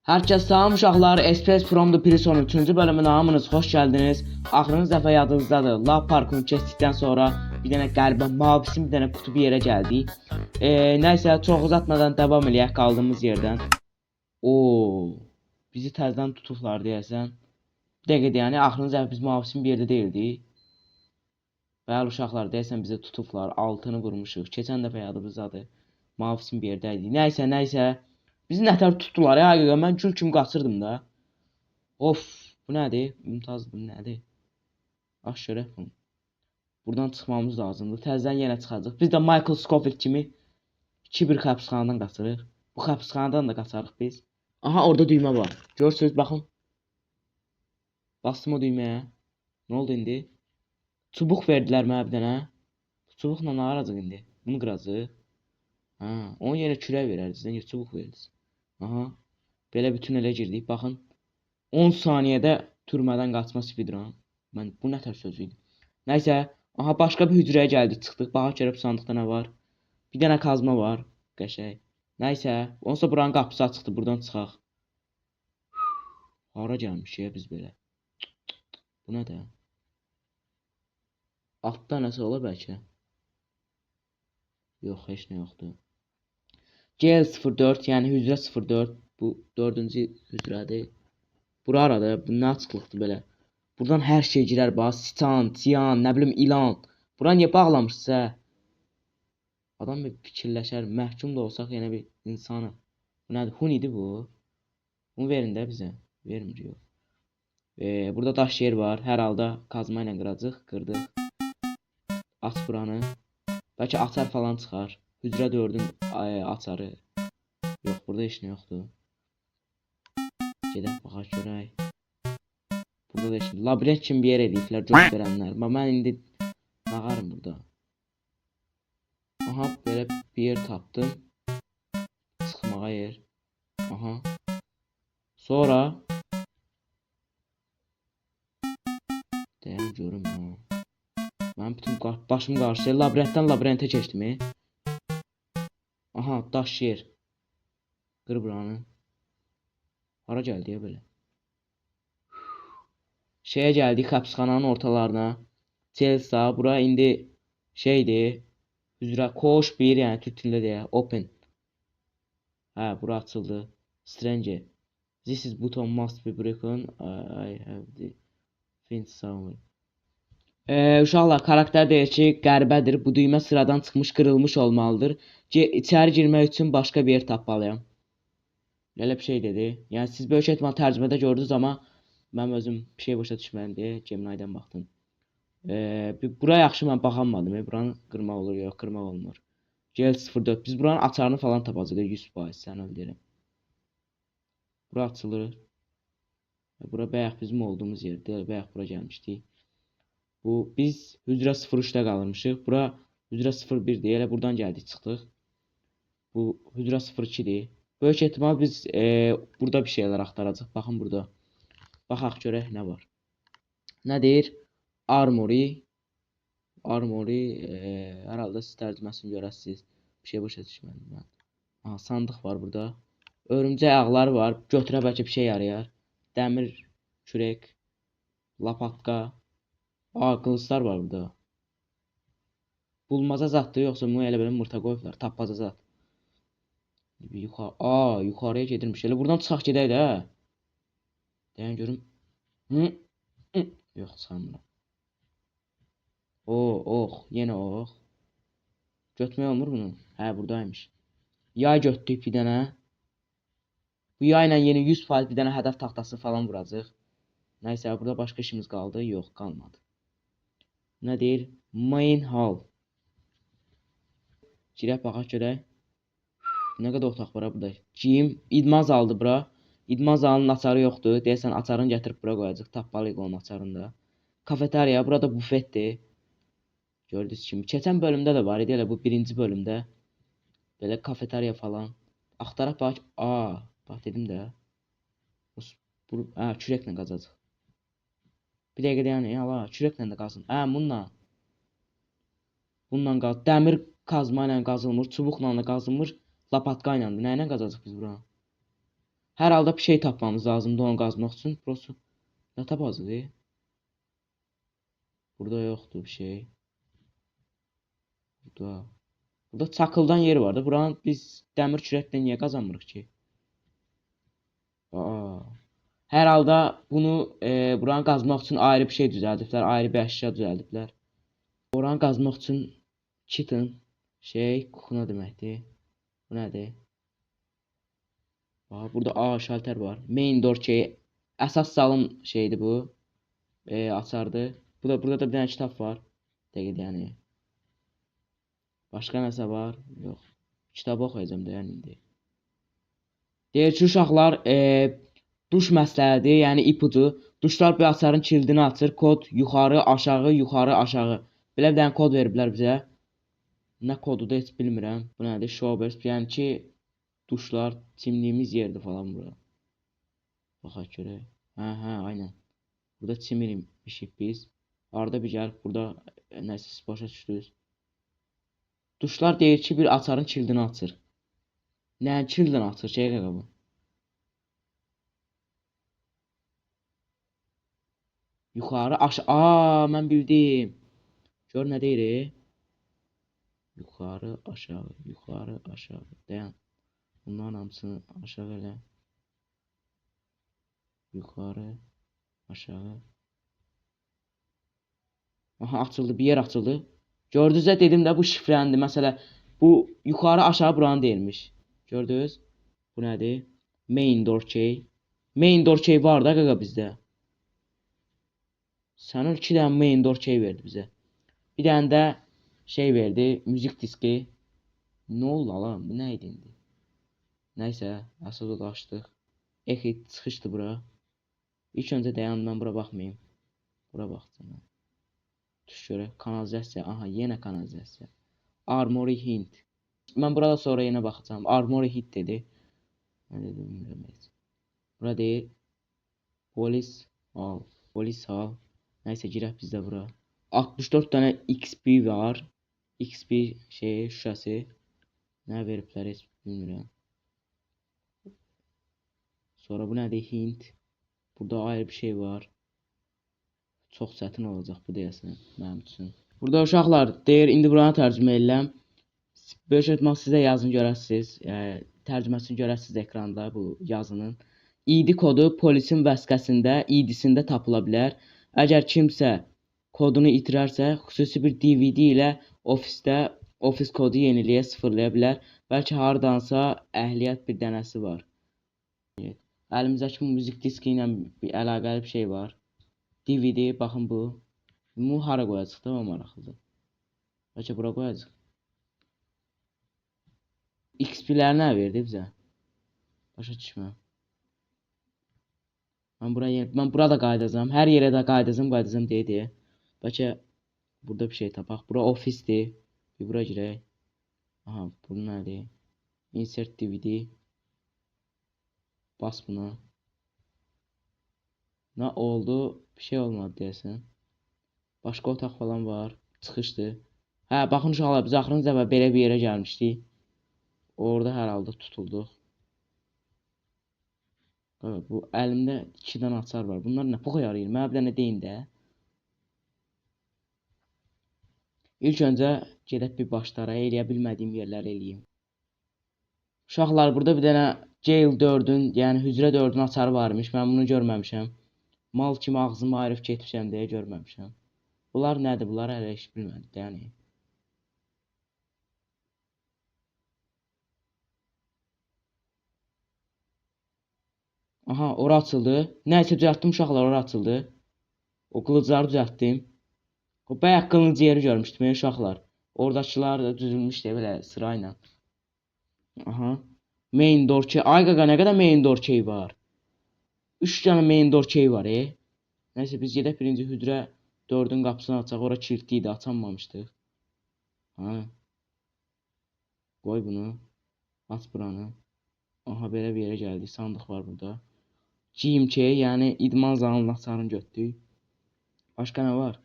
Herkes salam uşaqlar, Express from the Prison 3-cü bölümünə hamınız xoş gəldiniz. Axırıncı dəfə yadınızdadır. Lab parkunu keçdikdən sonra bir dənə qəribə mavisi bir dənə qutu bir yerə gəldik. Nəysə çox uzatmadan davam eləyək qaldığımız yerdən. Oo, bizi təzədən tutublar deyəsən. Bir dəqiqə yəni axırıncı dəfə biz mavisin bir yerdə deyildik. Bəli uşaqlar deyəsən bizi tutublar. Altını qurmuşuq. Keçən dəfə yadımızdadır. Mavisin bir yerdəydik. Nəysə. Bizi nətər tutdular ya, həqiqətən mən gül kimi qaçırdım da. Of, bu nədir? Mümtazdır, nədir? Aş görək bunu. Buradan çıxmamız lazımdır. Təzədən yenə çıxacaq. Biz də Michael Scofield kimi 2-1 həbsxanadan qaçırıq. Bu həbsxanadan da qaçarıq biz. Aha, orada düymə var. Görürsüz, baxın. Bastım o düyməyə. Nə oldu indi? Çubuq verdilər mənə bir dənə. Çubuqla nə aracaq indi? Bunu qıracaq. Ha, onun yerə kürək verərdiniz, niyə çubuq verdiniz? Aha, belə bütün elə girdik. Baxın, 10 saniyədə türmədən qaçma speedrun. Mən bu nətər söz idi? Nəysə, aha başqa bir hücrəyə gəldik, çıxdıq. Baxaq görək sandıqda nə var. Bir dənə kazma var, qəşəng. Nəysə, onsa buranın qapısı açıqdır, buradan çıxaq. Hara gəlmişik ya biz belə? Bu nədir? Altda nəsə ola bəlkə? Yox, heç nə yoxdur. GL04 yəni hücrə 04 bu 4-cü hücrədir. Bura arada bu nə açıqlıqdır belə. Buradan hər şey girər bax. Sitan, tiyan, nə bilim ilan. Bura niyə bağlamışsınız hə? Adam bir fikirləşər, məhkum da olsaq yenə bir insanı. Bu nədir? Hun idi bu. Bunu verin də bizə. Vermir yox. Burada daş yer var. Hər halda kazma ilə qıracaq. Qırdıq. Aç buranı. Bəlkə açar falan çıxar. Hücrə 4-ün açarı. Yox, burada heç nə yoxdur. Gedək baxaq görək. Burada da heç nə. Labirent kimi bir yer ediblər göz verənlər. Mən indi nağarım burada. Aha, belə bir yer tapdım. Çıxmağa yer. Aha. Sonra deyəm görüm ha. Mən bütün başım qarşıya labirentdən labirentə keçdim. Aha, daş yer. Qır buranı. Hara gəldi ya belə? Şeye geldik, həbsxananın ortalarına. Chelsea, bura indi şeydir. Hücrə koş bir, yəni türk dilində deyə, open. Hə, bura açıldı. Stranger. This is button must be broken. I have the fin somewhere. Uşaqlar, karakter deyir ki, qəribədir. Bu düymə sıradan çıxmış, qırılmış olmalıdır. İçəri girmək üçün başqa bir yer tapmalıyam. Elə bir şey dedi. Yəni siz böyük ehtimal tərcümədə gördünüz, amma mən özüm bir şey başa düşmədim deyə Gemini-dən baxdım. Bura yaxşı mən baxamadım. Buranı qırmaq olur, yox qırmaq olmur. GL04. Biz buranın açarını falan tapacağıq 100%, sən öyle deyirəm. Bura açılır. Bura bayaq bizim olduğumuz yerdir. Bayaq bura gəlmişdik. Biz hücrə 03-də qalırmışıq. Bura hücrə 01-dir. Elə buradan gəldik, çıxdıq. Bu hücrə 02-dir. Böyük ehtimal biz burada bir şeyler axtaracaq. Baxın burada. Baxaq görək nə var. Nə deyir? Armory. Armory. Hər halda siz tərcüməsini görəsiniz. Bir şey başa düşmədim mən. Aha, sandıq var burada. Örümcək ağları var. Götürə bəlkə bir şey yarayar. Dəmir kürək. Lapatka. Qılıçlar var burada. Bulmaca zaddır, yoxsa bunu elə belə mırta qoyublar. Tapmaca zad. Yuxarıya gedirmiş. Elə buradan çıxaq gedək də. Deyən görüm. Yox, sanmıram. Ox, yenə ox. Götmək olmur bunu. Hə, buradaymış. Yay götdük bir dənə. Bu yayla yeni 100% bir dənə hədəf taxtası falan vuracaq. Nəysə, burada başqa işimiz qaldı. Yox, qalmadı. Nə deyir? Main hall. Girək baxaq görək. Nə qədər otaq var burada? Gym, idman zalıdır bura. İdman zalının açarı yoxdur. Deyəsən açarını gətirib bura qoyacaq. Tapmalıyıq onun açarını da. Kafeteriya, burada bufetdir. Gördüyünüz kimi. Keçən bölümdə də var idi, elə bu birinci bölümdə. Belə kafeteriya falan. Axtaraq bax. Bax dedim də. Kürəklə qazacaq. Bir dəqiqə yəni, hala, kürəklə də qazın. Bununla. Bununla qaz. Dəmir kazma ilə qazılmır, çubuqla da qazılmır. Lapatka ilə. Nə ilə qazacaq biz bura? Hər halda bir şey tapmamız lazımdır onu qazmaq üçün. Prosu databazıdır. Burada yoxdur bir şey. Burada. Burada çakıldan yeri var da. Buranın biz dəmir kürəklə niyə qazanmırıq ki? Aa. Hər halda bunu buranı qazmaq üçün ayrı bir şey düzəldiblər. Ayrı bir əşya düzəldiblər. Oranı qazmaq üçün kitten kuxuna deməkdir. Bu nədir? Aha, burada şalter var. Main door əsas salın şeydir bu. Açardı. Burada da bir dənə kitab var. Dəqiq yəni. Başqa nəsə var? Yox. Kitabı oxuyacağam da yəni indi. Deyir ki, uşaqlar duş məsləhəti, yəni ipucu. Duşlar bir açarın kilidini açır. Kod yuxarı, aşağı, yuxarı, aşağı. Belə bir dənə kod veriblər bizə. Nə kodu da heç bilmirəm. Bu nədir? Showbirds. Yəni ki, duşlar çimdiyimiz yerdir falan bura. Baxaq görək. Hə, aynen. Burada çimirmişik biz. Arada bir gəlib burada nəsə başa düşdünüz. Duşlar deyir ki, bir açarın kilidini açır. Nə kilidini açır şey qaqabı? Yuxarı, aşağı. Mən bildim. Gör nə deyir? Yuxarı, aşağı, yuxarı, aşağı. Dayan. Bunların hamısını aşağı elə. Yuxarı, aşağı. Aha, açıldı. Bir yer açıldı. Gördünüz də dedim də bu şifrəndir. Məsələ bu yuxarı aşağı buranı deyilmiş. Gördünüz? Bu nədir? Main door key. Main door key var da qaqa bizdə. Sənə 2 dənə main door key verdi bizə. Bir dənə də şey verdi. Müzik diski. Nə oldu lan? Bu nə idi indi? Nəysə, asıl qaçdıq. Exit çıxışdı bura. İlk öncə dayan, mən bura baxmayım. Bura baxacağam. Tuş görək. Kanalizasiya. Aha, yenə kanalizasiya. Armory hint. Mən burada sonra yenə baxacağam. Armory hint dedi. Nə dedim bilmirəm heç. Bura deyir. Polis hal. Polis hal. Nəysə girək biz də bura. 64 dənə XP var. XP şüşəsi. Nə veriblər heç bilmirəm. Sonra bu nədir? Hint. Burada ayrı bir şey var. Çox çətin olacaq bu deyəsən mənim üçün. Burada uşaqlar deyir, indi buranı tərcümə edirəm. Böyük ehtimal sizə yazını görəsiniz. Tərcüməsini görəsiniz ekranda bu yazının. ID kodu polisin vəsiqəsində, ID-sində tapıla bilər. Əgər kimsə kodunu itirərsə, xüsusi bir DVD ilə ofis kodu yeniliyə sıfırlaya bilər. Bəlkə hardansa əhliyyət bir dənəsi var. Əlimizdəki müzik diski ilə əlaqəli bir şey var. DVD, baxın bu. Bu hara qoyacaq da o maraqlıdır. Bəlkə bura qoyacaq. XP-lər nə verdi bizə? Başa düşməm. Mən burada qayıdacağam. Hər yerə də qayıdacağam deyə. Bəlkə burada bir şey tapaq. Bura ofisdir. Bir bura girək. Aha, bu nədir? Insert DVD. Bas buna. Nə oldu? Bir şey olmadı deyəsən. Başqa otaq falan var. Çıxışdı. Hə, baxın uşaqlar, biz axırıncı dəfə belə bir yerə gəlmişdik. Orada hər halda tutulduq. Bu əlimdə 2 dənə açar var. Bunlar nə pox yarayır? Mənə bir dənə deyin də. İlk öncə gedib bir başlara eləyə bilmədiyim yerləri eləyim. Uşaqlar, burada bir dənə Jail 4-ün, yəni Hücrə 4-ün açarı varmış. Mən bunu görməmişəm. Mal kimi ağzımı ayırıb getmişəm deyə görməmişəm. Bunlar nədir? Bunlar hələ heç bilmədim. Yəni. Aha, ora açıldı. Nəysə düzəltdim uşaqlar, ora açıldı. O qılıcları düzəltdim. O bayaq qılıncı yeri görmüşdüm uşaqlar. Oradakılar da düzülmüşdü belə sırayla. Aha. Main door key. Ay qaqa, nə qədər main door key var? 3 dənə main door key var, Nəysə biz gedək birinci Hücrə 4-ün qapısını açaq. Ora kilitli idi, açamamışdıq. Ha. Qoy bunu. Aç buranı. Aha, belə bir yerə gəldik. Sandıq var burada. GMK, yəni idman zalının açarını götürdük. Başqa nə var?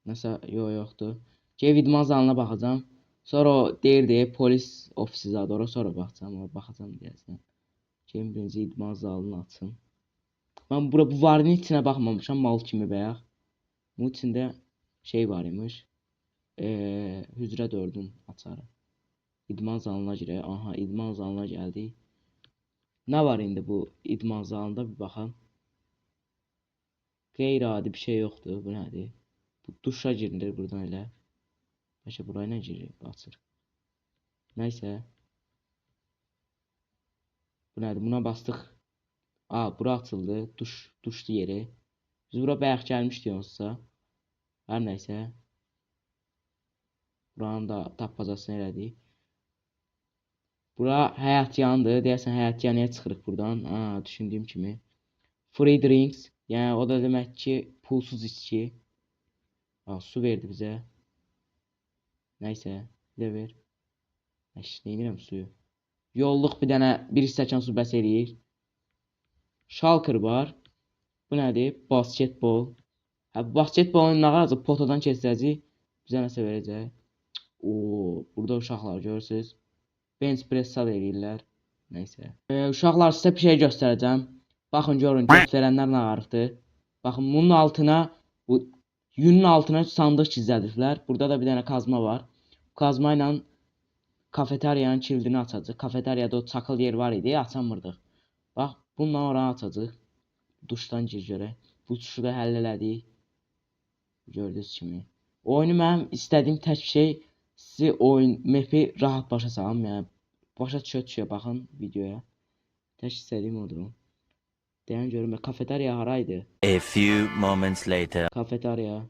Nəsə yoxdur. Gəlib idman zalına baxacağam. Sonra o deyirdi polis ofisi zadı, ora sonra baxacağam deyəsən. Cambridge idman zalını açsın. Ben bu varın içine baxmamışam mal kimi bayaq. Bunun içində şey var imiş. Hücrə 4-ün açarı. İdman zalına girək. Aha, idman zalına gəldik. Nə var indi bu idman zalında bir baxaq. Qeyri-adi bir şey yoxdur. Bu nədir? Bu duşa girilir buradan elə. Bəlkə burayla girir, açır. Nəysə. Bu nədir? Buna bastıq. Bura açıldı. Duşlu yeri. Biz bura bayaq gəlmişdik onsuzsa. Hər nəysə. Buranın da tapacasını elədik. Bura həyat yandı. Deyəsən həyat yanıya çıxırıq buradan. Düşündüyüm kimi. Free drinks. Yəni o da demək ki pulsuz içki. Su verdi bizə. Nəysə. Bir də ver. Neymirəm suyu. Yolluq bir dənə bir stəkan su bəs eləyir. Şalkır var. Bu nədir? Basketbol. Basketbolun nə qaracaq? Potadan keçirəcək. Bizə nəsə verəcək. Burada uşaqlar görürsünüz. Bench press da eləyirlər. Nəysə. Uşaqlar sizə bir şey göstərəcəm. Baxın görün göstərənlər nə qarıqdır. Baxın bunun altına bu yünün altına sandıq gizlədiblər. Burada da bir dənə kazma var. Kazma ilə kafeteriyanın kilidini açacaq. Kafeteriyada o çakıl yer var idi, açamırdıq. Bax, bununla oranı açacaq. Duşdan gir görək. Bu tuşu da həll elədik. Gördüyünüz kimi. Oyunu mənim istədiyim tək şey sizi map'i rahat başa salım. Yəni başa düşə baxın videoya. Tək istədiyim odur. Deyən görüm kafeteriya haraydı? A few moments later. Kafeteriya.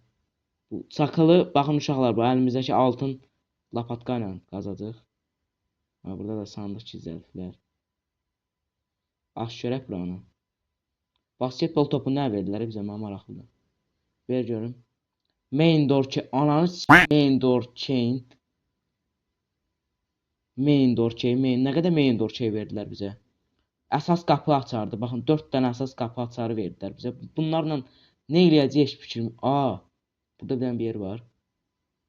Bu çakılı baxın uşaqlar, bu əlimizdəki altın lapatka ilə qazacaq. Burada da sandıq gizlədiblər. Aç görək buranı. Basketbol topu nə verdilər bizə, mənə maraqlıdır. Ver görüm. Main door chain. Ananı main door chain. Main door chain. Nə qədər main door chain verdilər bizə? Əsas qapı açardı. Baxın 4 dənə əsas qapı açarı verdilər bizə. Bunlarla nə eləyəcəyik heç fikrim. Burada bir dənə bir yer var.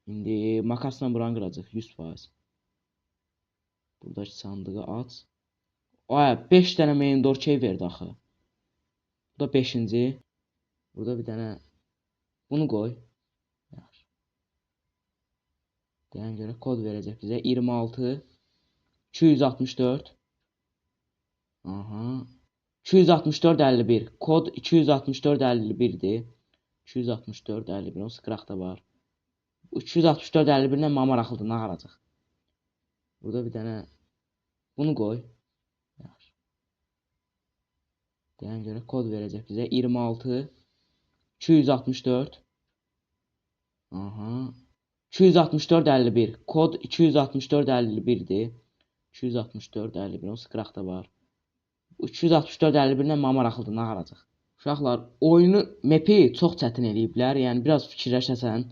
İndi makasla buranı qıracaq 100%. Buradakı sandığı aç. 5 dənə main door chain verdi axı. Bu da 5-ci. Burada bir dənə bunu qoy. Deyən görə kod verəcək bizə 26 264. Aha. 264 51. Kod 264 51'dir. 264 51. O sıqıraqda var. 264 51 ilə mənə maraqlıdır, nə qaracaq. Burada bir dənə bunu qoy. Deyən görə kod verəcək bizə 26 264. Aha. 264 51. Kod 264 51'dir. 264 51. O sıqıraqda var. 264 51 ilə mənə maraqlıdır, nə qaracaq. Uşaqlar, oyunu map'i çox çətin eləyiblər. Yəni biraz fikirləşəsən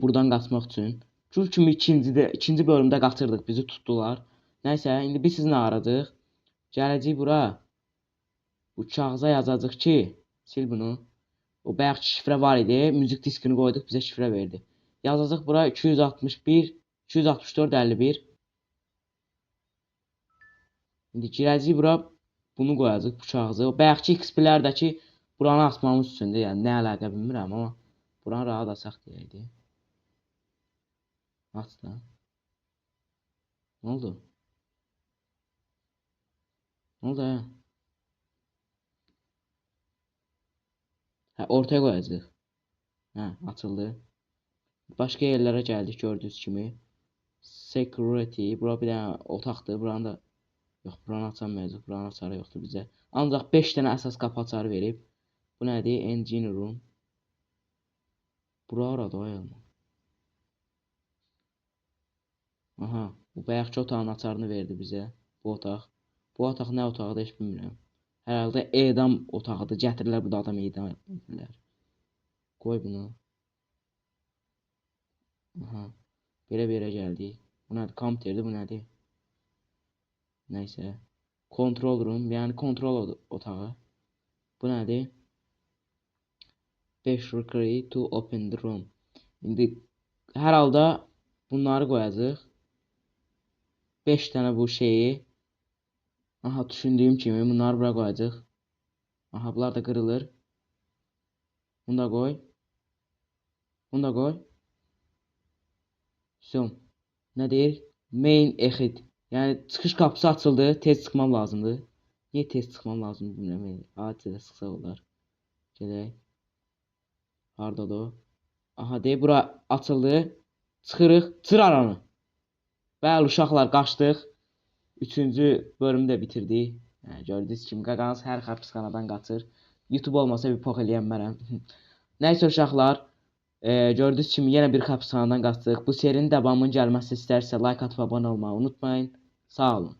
buradan qaçmaq üçün. Çünki ikinci bölümdə qaçırdıq, bizi tutdular. Nəysə, indi biz sizinlə arayacağıq. Gələcəyik bura. Bu kağıza yazacaq ki, sil bunu. O bayaq şifrə var idi. Müzik diskini qoyduq, bizə şifrə verdi. Yazacaq bura 261 264 51. İndi girəcəyik bura. Bunu qoyacaq bu kağızı. O bayaqki XP-lərdəki buranı açmamız üçündür. Yəni nə əlaqə bilmirəm, amma buranı rahat açaq deyəydi. Aç da. Nə oldu? Nə oldu hə? Ortaya qoyacaq. Açıldı. Başqa yerlərə gəldik gördüyünüz kimi. Security. Bura bir dənə otaqdır. Buranı da yox, buranı açamayacaq. Buranı açarı yoxdur bizə. Ancaq 5 dənə əsas qapı açarı verib. Bu nədir? Engine room. Bura arada ayılma. Aha. Bu bayaqki otağın açarını verdi bizə. Bu otaq. Bu otaq nə otağıdır heç bilmirəm. Hər halda edam otağıdır. Gətirirlər bu da adam edam edirlər. Qoy bunu. Aha. Belə gəldik. Bu nədir? Kompüterdir, bu nədir? Nəysə. Control room, yəni kontrol otağı. Bu nədir? 5 recruit to open the room. İndi hər halda bunları qoyacaq. 5 dənə bu şeyi Aha, düşündüyüm kimi bunları bura qoyacaq. Aha, bunlar da qırılır. Bunu da qoy. Bunu da qoy. Son. Nə deyir? Main exit. Yəni çıxış qapısı açıldı. Tez çıxmam lazımdır. Niyə tez çıxmam lazımdır bilmirəm. Adilə sıxsaq olar. Gedək. Hardadır o? Aha, deyir bura açıldı. Çıxırıq. Çır aranı. Bəli uşaqlar, qaçdıq. 3-cü bölümü də bitirdik. Yəni gördüyünüz kimi qaqanız hər həbsxanadan qaçır. YouTube olmasa bir pox eləyənmərəm. Nəysə uşaqlar, gördüyünüz kimi yenə bir həbsxanadan qaçdıq. Bu serinin davamının gəlməsi istərsə like atıb abunə olmağı unutmayın. Sağ olun.